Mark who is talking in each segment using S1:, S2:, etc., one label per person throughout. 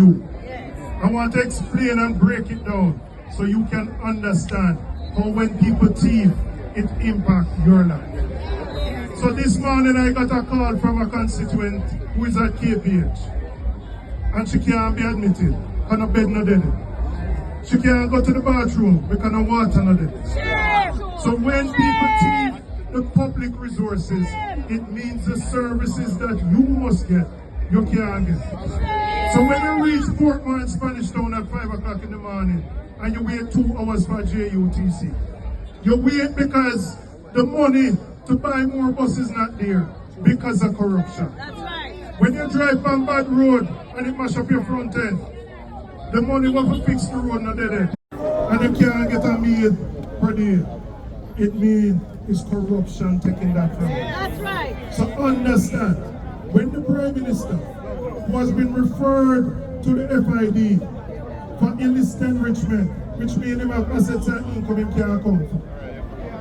S1: you. I want to explain and break it down so you can understand how when people thief, it impacts your life. So this morning I got a call from a constituent who is at KPH. And she can't be admitted, because no bed no dead. She can't go to the bathroom because no water no dead. So when people thief the public resources, it means the services that you must get, you can't get. So when you reach Portmore and Spanish Town at 5 o'clock in the morning, and you wait 2 hours for JUTC, you wait because the money to buy more buses not there because of corruption.
S2: That's right.
S1: When you drive on bad road and it mash up your front end, the money will fix the road not dead. And you can't get a meal per day. It means it's corruption taking that from you.
S2: That's right.
S1: So understand, when the Prime Minister who has been referred to the FID for illicit enrichment, which means him have assets and income him can't come from,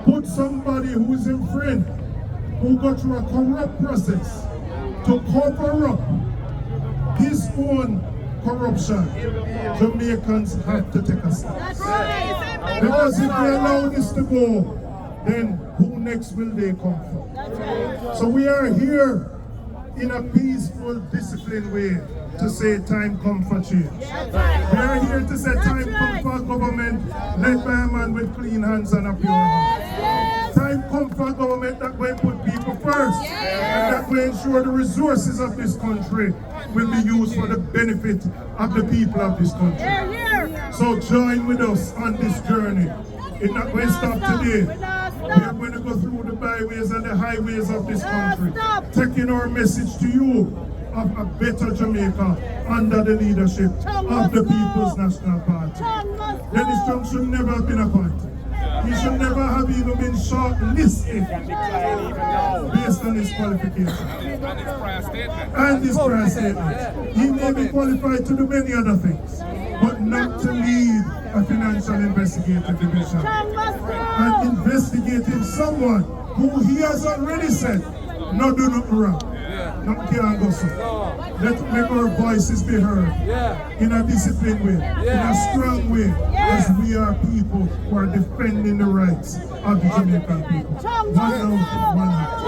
S1: put somebody who is in friend, who go through a corrupt process to cover up his own corruption, Jamaicans have to take a step.
S2: That's right.
S1: Because if we allow this to go, then who next will they come from?
S2: That's right.
S1: So we are here in a peaceful, disciplined way to say time come for change.
S2: That's right.
S1: We are here to say time come for government led by a man with clean hands and a pure heart.
S2: Yes.
S1: Time come for government that will put people first and that will ensure the resources of this country will be used for the benefit of the people of this country.
S2: Here.
S1: So join with us on this journey. It's not going to stop today. We are going to go through the byways and the highways of this country, taking our message to you of a better Jamaica under the leadership of the People's National Party. Dennis Trump should never have been appointed. He should never have even been shortlisted based on his qualifications and his prior statement. He may be qualified to do many other things, but not to lead a financial investigative division and investigating someone who he has already said no do nothing wrong. Not can't go so. Let's make our voices be heard in a disciplined way, in a strong way, as we are people who are defending the rights of the Jamaican people. One love, one heart.